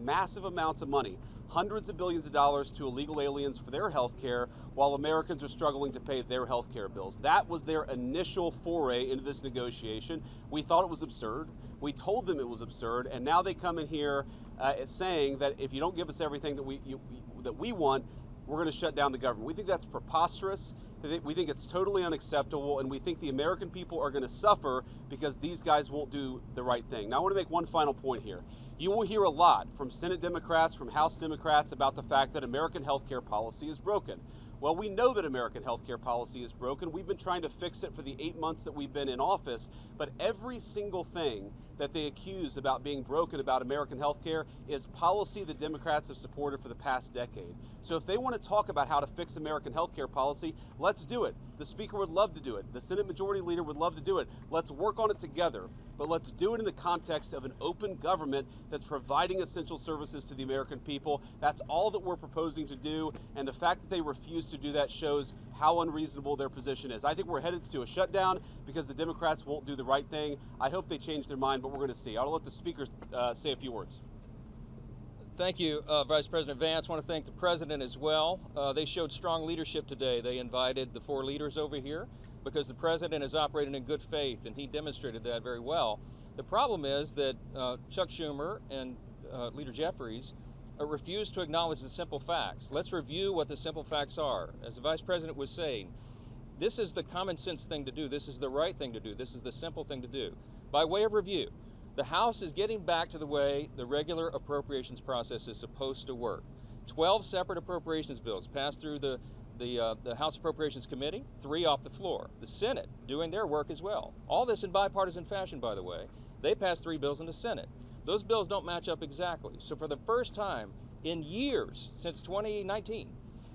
massive amounts of money, hundreds of billions of dollars to illegal aliens for their health care, while Americans are struggling to pay their health care bills. That was their initial foray into this negotiation. We thought it was absurd. We told them it was absurd, and now they come in here saying that if you don't give us everything that we want, we're going to shut down the government. We think that's preposterous. We think it's totally unacceptable, and we think the American people are going to suffer because these guys won't do the right thing. Now, I want to make one final point here. You will hear a lot from Senate Democrats, from House Democrats about the fact that American health care policy is broken. Well, we know that American health care policy is broken. We've been trying to fix it for the 8 months that we've been in office, but every single thing that they accuse about being broken about American health care is policy the Democrats have supported for the past decade. So if they want to talk about how to fix American health care policy, let's do it. The Speaker would love to do it. The Senate Majority Leader would love to do it. Let's work on it together, but let's do it in the context of an open government that's providing essential services to the American people. That's all that we're proposing to do, and the fact that they refuse to do that shows how unreasonable their position is. I think we're headed to a shutdown because the Democrats won't do the right thing. I hope they change their mind, but we're going to see. I'll let the Speaker say a few words. Thank you, Vice President Vance. I want to thank the President as well. They showed strong leadership today. They invited the 4 leaders over here because the President is operating in good faith, and he demonstrated that very well. The problem is that Chuck Schumer and Leader Jeffries refuse to acknowledge the simple facts. Let's review what the simple facts are. As the Vice President was saying, this is the common sense thing to do. This is the right thing to do. This is the simple thing to do. By way of review, the House is getting back to the way the regular appropriations process is supposed to work. 12 separate appropriations bills passed through the House Appropriations Committee, 3 off the floor. The Senate doing their work as well. All this in bipartisan fashion, by the way. They passed 3 bills in the Senate. Those bills don't match up exactly. So for the first time in years, since 2019,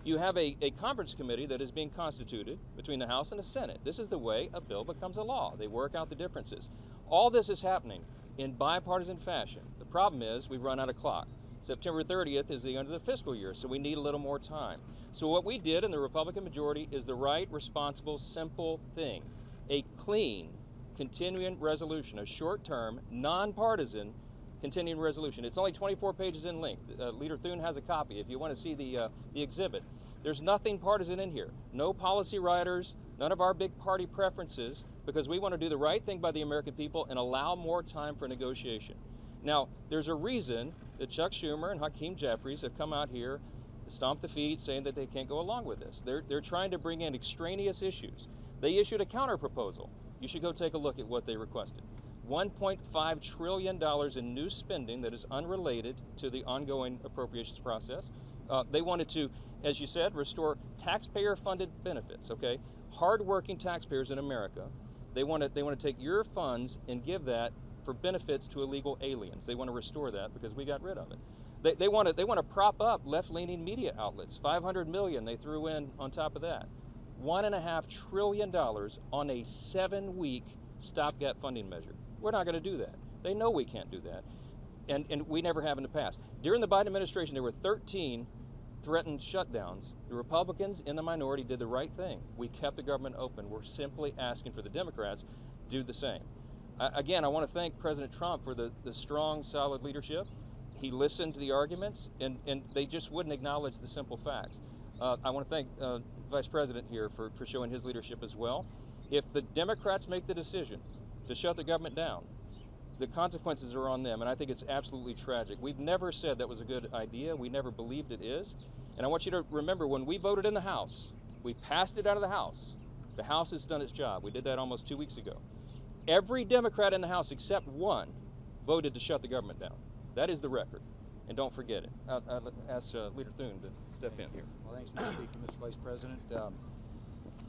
you have a conference committee that is being constituted between the House and the Senate. This is the way a bill becomes a law. They work out the differences. All this is happening in bipartisan fashion. The problem is we've run out of clock. September 30th is the end of the fiscal year, so we need a little more time. So what we did in the Republican majority is the right, responsible, simple thing. A clean, continuing resolution, a short-term, nonpartisan continuing resolution. It's only 24 pages in length. Leader Thune has a copy if you want to see the exhibit. There's nothing partisan in here. No policy writers, none of our big party preferences, because we want to do the right thing by the American people and allow more time for negotiation. Now, there's a reason that Chuck Schumer and Hakeem Jeffries have come out here, stomped the feet, saying that they can't go along with this. They're trying to bring in extraneous issues. They issued a counter proposal. You should go take a look at what they requested. $1.5 trillion in new spending that is unrelated to the ongoing appropriations process. They wanted to, as you said, restore taxpayer-funded benefits, okay? Hard-working taxpayers in America, they want to take your funds and give that for benefits to illegal aliens. They want to restore that because we got rid of it. They want to prop up left-leaning media outlets. $500 million they threw in on top of that. $1.5 trillion on a 7-week stopgap funding measure. We're not going to do that. They know we can't do that, and we never have in the past. During the Biden administration, there were 13 threatened shutdowns. The Republicans in the minority did the right thing. We kept the government open. We're simply asking for the Democrats to do the same. Again, I want to thank President Trump for the strong, solid leadership. He listened to the arguments, and they just wouldn't acknowledge the simple facts. I want to thank Vice President here for showing his leadership as well. If the Democrats make the decision to shut the government down, the consequences are on them, and I think it's absolutely tragic. We've never said that was a good idea. We never believed it is. And I want you to remember, when we voted in the House, we passed it out of the House. The House has done its job. We did that almost 2 weeks ago. Every Democrat in the House except one voted to shut the government down. That is the record, and don't forget it. I'll ask Leader Thune to step in here. Well, thanks, Mr. Speaker, Mr. Vice President.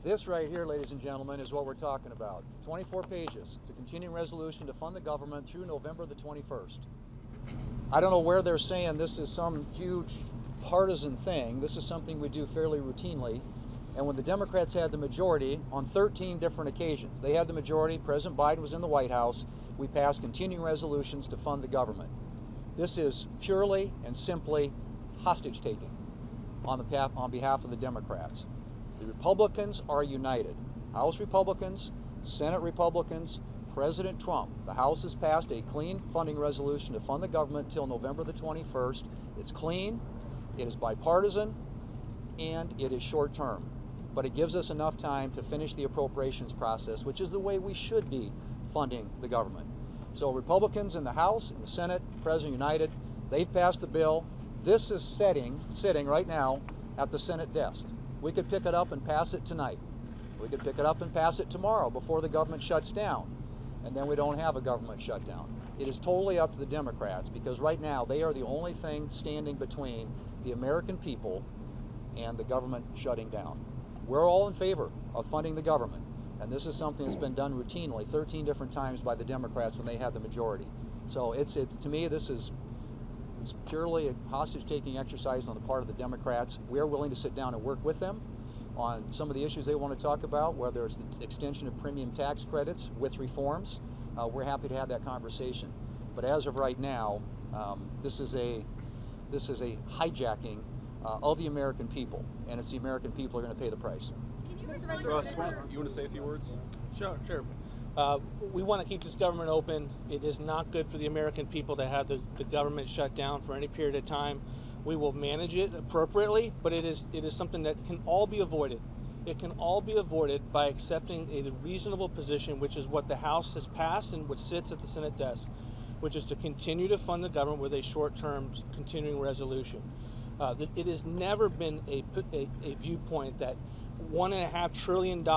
This right here, ladies and gentlemen, is what we're talking about. 24 pages. It's a continuing resolution to fund the government through November the 21st. I don't know where they're saying this is some huge partisan thing. This is something we do fairly routinely. And when the Democrats had the majority on 13 different occasions, they had the majority, President Biden was in the White House, we passed continuing resolutions to fund the government. This is purely and simply hostage taking on behalf of the Democrats. The Republicans are united. House Republicans, Senate Republicans, President Trump. The House has passed a clean funding resolution to fund the government till November the 21st. It's clean, it is bipartisan, and it is short term. But it gives us enough time to finish the appropriations process, which is the way we should be funding the government. So Republicans in the House, in the Senate, President United, they've passed the bill. This is sitting right now at the Senate desk. We could pick it up and pass it tonight. We could pick it up and pass it tomorrow before the government shuts down. And then we don't have a government shutdown. It is totally up to the Democrats, because right now they are the only thing standing between the American people and the government shutting down. We're all in favor of funding the government, and this is something that's been done routinely 13 different times by the Democrats when they had the majority. So it's to me, it's purely a hostage-taking exercise on the part of the Democrats. We are willing to sit down and work with them on some of the issues they want to talk about, whether it's the extension of premium tax credits with reforms. We're happy to have that conversation. But as of right now, this is a hijacking of the American people, and it's the American people who are going to pay the price. Can you Russ, you want to say a few words? Sure. We want to keep this government open. It is not good for the American people to have the government shut down for any period of time. We will manage it appropriately, but it is something that can all be avoided. It can all be avoided by accepting a reasonable position, which is what the House has passed and what sits at the Senate desk, which is to continue to fund the government with a short-term continuing resolution. It has never been a viewpoint that $1.5 trillion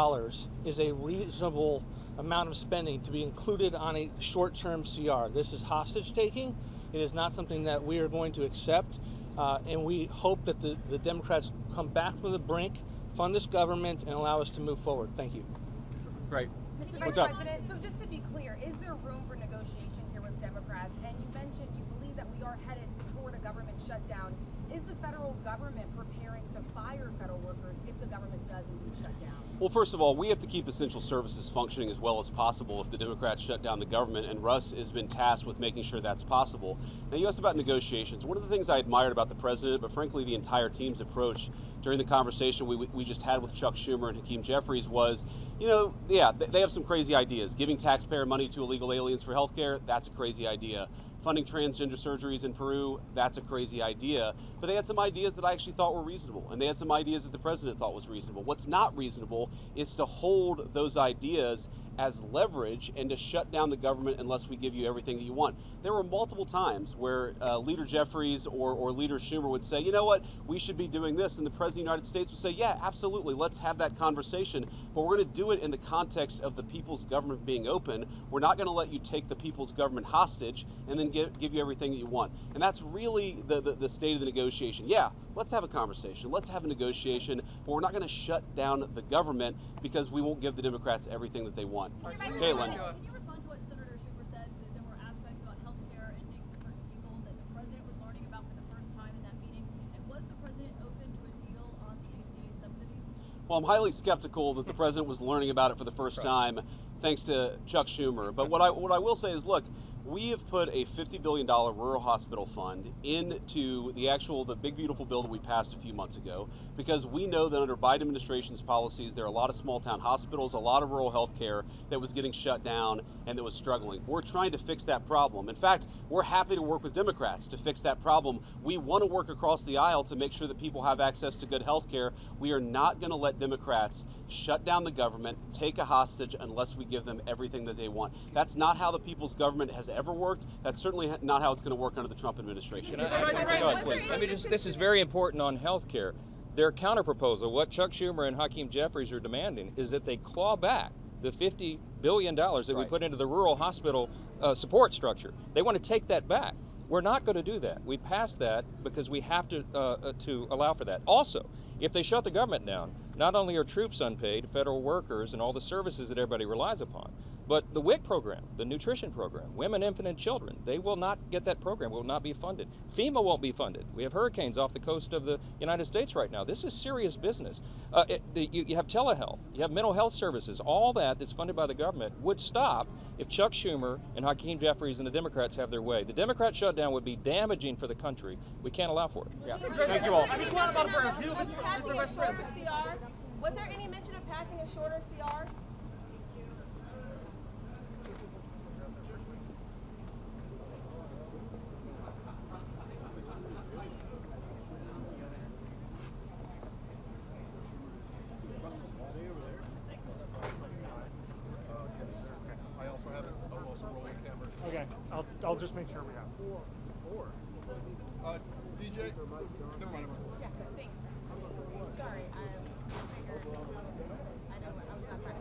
is a reasonable amount of spending to be included on a short-term CR. This is hostage-taking. It is not something that we are going to accept, and we hope that the Democrats come back from the brink, fund this government, and allow us to move forward. Thank you. Great. Mr. What's Vice up? President, so just to be clear, is there room for negotiation here with Democrats? And you mentioned you believe that we are headed toward a government shutdown. Is the federal government preparing to fire federal workers if the government does indeed shut down? Well, first of all, we have to keep essential services functioning as well as possible if the Democrats shut down the government, and Russ has been tasked with making sure that's possible. Now, you asked about negotiations. One of the things I admired about the president, but frankly the entire team's approach during the conversation we just had with Chuck Schumer and Hakeem Jeffries was, they have some crazy ideas. Giving taxpayer money to illegal aliens for health care, that's a crazy idea. Funding transgender surgeries in Peru, that's a crazy idea. But they had some ideas that I actually thought were reasonable, and they had some ideas that the president thought was reasonable. What's not reasonable is to hold those ideas as leverage and to shut down the government unless we give you everything that you want. There were multiple times where Leader Jeffries or Leader Schumer would say, you know what, we should be doing this, and the President of the United States would say, yeah, absolutely, let's have that conversation, but we're going to do it in the context of the people's government being open. We're not going to let you take the people's government hostage and then give you everything that you want. And that's really the state of the negotiation. Yeah, let's have a conversation, let's have a negotiation, but we're not going to shut down the government because we won't give the Democrats everything that they want. Caitlin. Can you respond to what Senator Schumer said, that there were aspects about health care ending for certain people that the president was learning about for the first time in that meeting? And was the president open to a deal on the ACA subsidies? Well, I'm highly skeptical that the president was learning about it for the first time, thanks to Chuck Schumer. But what I will say is, look, we have put a $50 billion rural hospital fund into the big beautiful bill that we passed a few months ago, because we know that under Biden administration's policies, there are a lot of small town hospitals, a lot of rural health care that was getting shut down and that was struggling. We're trying to fix that problem. In fact, we're happy to work with Democrats to fix that problem. We want to work across the aisle to make sure that people have access to good health care. We are not going to let Democrats shut down the government, take a hostage unless we give them everything that they want. That's not how the people's government has ever worked. That's certainly not how it's going to work under the Trump administration. Go ahead, please. This is very important on health care. Their counterproposal, what Chuck Schumer and Hakeem Jeffries are demanding, is that they claw back the $50 billion that we put into the rural hospital support structure. They want to take that back. We're not going to do that. We passed that because we have to allow for that. Also, if they shut the government down, not only are troops unpaid, federal workers, and all the services that everybody relies upon, but the WIC program, the nutrition program, women, infant, and children, they will not get that program, will not be funded. FEMA won't be funded. We have hurricanes off the coast of the United States right now. This is serious business. You have telehealth, you have mental health services, all that's funded by the government would stop if Chuck Schumer and Hakeem Jeffries and the Democrats have their way. The Democrat shutdown would be damaging for the country. We can't allow for it. Yeah. Thank you all. Passing a shorter CR? Was there any mention of passing a shorter CR? just make sure we have four. DJ, never mind. Yeah, thanks. Sorry, I know I was not trying to